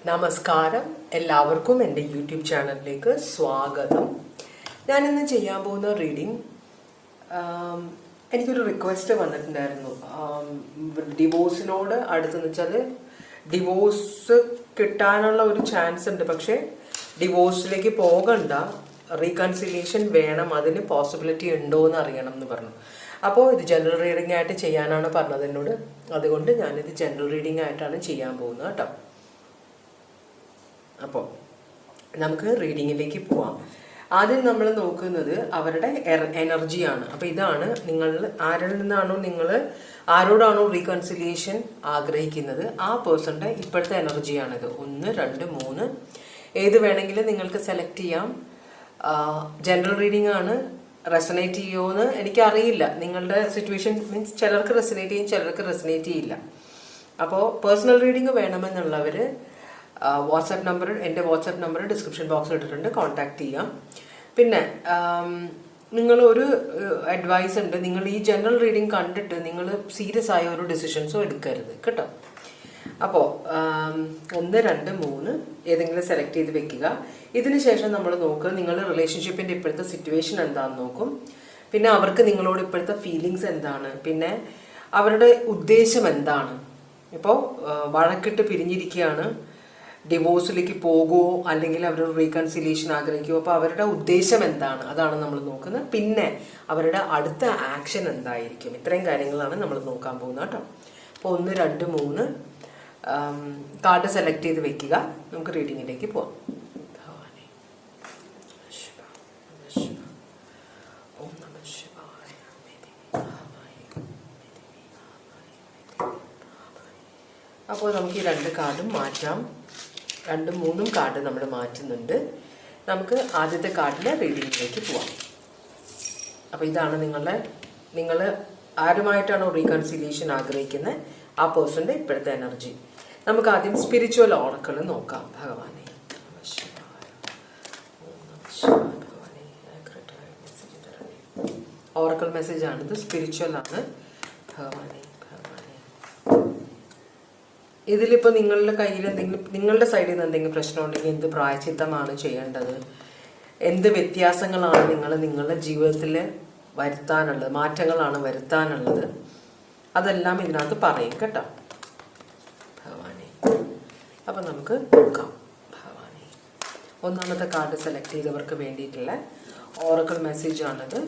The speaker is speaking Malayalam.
നമസ്കാരം, എല്ലാവർക്കും എൻ്റെ യൂട്യൂബ് ചാനലിലേക്ക് സ്വാഗതം. ഞാനിന്ന് ചെയ്യാൻ പോകുന്ന റീഡിങ്, എനിക്കൊരു റിക്വസ്റ്റ് വന്നിട്ടുണ്ടായിരുന്നു. ഡിവോഴ്സിനോട് അടുത്തെന്ന് വെച്ചാൽ ഡിവോഴ്സ് കിട്ടാനുള്ള ഒരു ചാൻസ് ഉണ്ട്, പക്ഷേ ഡിവോഴ്സിലേക്ക് പോകണ്ട, റീകൺസിലിയേഷൻ വേണം, അതിന് പോസിബിലിറ്റി ഉണ്ടോ എന്ന് അറിയണം എന്ന് പറഞ്ഞു. അപ്പോൾ ഇത് ജനറൽ റീഡിംഗ് ആയിട്ട് ചെയ്യാനാണ് പറഞ്ഞത് എന്നോട്. അതുകൊണ്ട് ഞാനിത് ജനറൽ റീഡിംഗ് ആയിട്ടാണ് ചെയ്യാൻ പോകുന്നത് കേട്ടോ. അപ്പോൾ നമുക്ക് റീഡിങ്ങിലേക്ക് പോവാം. ആദ്യം നമ്മൾ നോക്കുന്നത് അവരുടെ എനർജിയാണ്. അപ്പോൾ ഇതാണ്, നിങ്ങൾ ആരിൽ നിന്നാണോ ആരോടാണോ റീകൺസിലിയേഷൻ ആഗ്രഹിക്കുന്നത് ആ പേഴ്സണിൻ്റെ ഇപ്പോഴത്തെ എനർജിയാണിത്. 1, 2, 3 ഏത് വേണമെങ്കിലും നിങ്ങൾക്ക് സെലക്ട് ചെയ്യാം. ജനറൽ റീഡിംഗ് ആണ്. റെസനേറ്റ് ചെയ്യുമോയെന്ന് എനിക്കറിയില്ല. നിങ്ങളുടെ സിറ്റുവേഷൻ മീൻസ് ചിലർക്ക് റെസനേറ്റ് ചെയ്യും, ചിലർക്ക് റെസനേറ്റ് ചെയ്യില്ല. അപ്പോൾ പേഴ്സണൽ റീഡിംഗ് വേണമെന്നുള്ളവർ വാട്സാപ്പ് നമ്പർ, എൻ്റെ വാട്സാപ്പ് നമ്പർ ഡിസ്ക്രിപ്ഷൻ ബോക്സിൽ ഇട്ടിട്ടുണ്ട്, കോൺടാക്ട് ചെയ്യാം. പിന്നെ നിങ്ങളൊരു അഡ്വൈസ് ഉണ്ട്, നിങ്ങൾ ഈ ജനറൽ റീഡിംഗ് കണ്ടിട്ട് നിങ്ങൾ സീരിയസ് ആയ ഒരു ഡിസിഷൻസും എടുക്കരുത് കേട്ടോ. അപ്പോൾ 1, 2, 3 ഏതെങ്കിലും സെലക്ട് ചെയ്ത് വെക്കുക. ഇതിന് ശേഷം നമ്മൾ നോക്കുക നിങ്ങളുടെ റിലേഷൻഷിപ്പിൻ്റെ ഇപ്പോഴത്തെ സിറ്റുവേഷൻ എന്താണെന്ന് നോക്കും. പിന്നെ അവർക്ക് നിങ്ങളോട് ഇപ്പോഴത്തെ ഫീലിങ്സ് എന്താണ്, പിന്നെ അവരുടെ ഉദ്ദേശം എന്താണ്. ഇപ്പോൾ വഴക്കിട്ട് പിരിഞ്ഞിരിക്കുകയാണ്, ഡിവോഴ്സിലേക്ക് പോകുമോ അല്ലെങ്കിൽ അവരുടെ റീകൺസിലിയേഷൻ ആഗ്രഹിക്കുമോ, അപ്പോൾ അവരുടെ ഉദ്ദേശം എന്താണ്, അതാണ് നമ്മൾ നോക്കുന്നത്. പിന്നെ അവരുടെ അടുത്ത ആക്ഷൻ എന്തായിരിക്കും, ഇത്രയും കാര്യങ്ങളാണ് നമ്മൾ നോക്കാൻ പോകുന്നത് കേട്ടോ. അപ്പോൾ 1, 2, 3 കാർഡ് സെലക്ട് ചെയ്ത് വെക്കുക. നമുക്ക് റീഡിങ്ങിലേക്ക് പോവാം. അപ്പോൾ നമുക്ക് ഈ 2 കാർഡും മാറ്റാം. 2, 3 കാർഡ് നമ്മൾ മാറ്റുന്നുണ്ട്. നമുക്ക് ആദ്യത്തെ കാർഡിലെ റീഡിങ്ങിലേക്ക് പോവാം. അപ്പോൾ ഇതാണ് നിങ്ങൾ ആരുമായിട്ടാണോ റീകൺസിലിയേഷൻ ആഗ്രഹിക്കുന്നത് ആ പേഴ്സണിൻ്റെ ഇപ്പോഴത്തെ എനർജി. നമുക്ക് ആദ്യം സ്പിരിച്വൽ ഓറക്കിൾ നോക്കാം. ഭഗവാനെ ഓറക്കിൾ മെസ്സേജ് ആണിത്, സ്പിരിച്വൽ ആണ്. ഭഗവാനെ ഇതിലിപ്പോൾ നിങ്ങളുടെ കയ്യിൽ എന്തെങ്കിലും, നിങ്ങളുടെ സൈഡിൽ നിന്ന് എന്തെങ്കിലും പ്രശ്നം ഉണ്ടെങ്കിൽ എന്ത് പ്രായശ്ചിത്തമാണ് ചെയ്യേണ്ടത്, എന്ത് വ്യത്യാസങ്ങളാണ് നിങ്ങളുടെ ജീവിതത്തിൽ വരുത്താനുള്ളത്, മാറ്റങ്ങളാണ് വരുത്താനുള്ളത്, അതെല്ലാം ഇതിനകത്ത് പറയും കേട്ടോ. ഭഗവാനെ അപ്പം നമുക്ക് നോക്കാം. ഭഗവാനെ ഒന്നാമത്തെ കാർഡ് സെലക്ട് ചെയ്തവർക്ക് വേണ്ടിയിട്ടുള്ള ഓറക്കിൾ മെസ്സേജ് ആണിത്.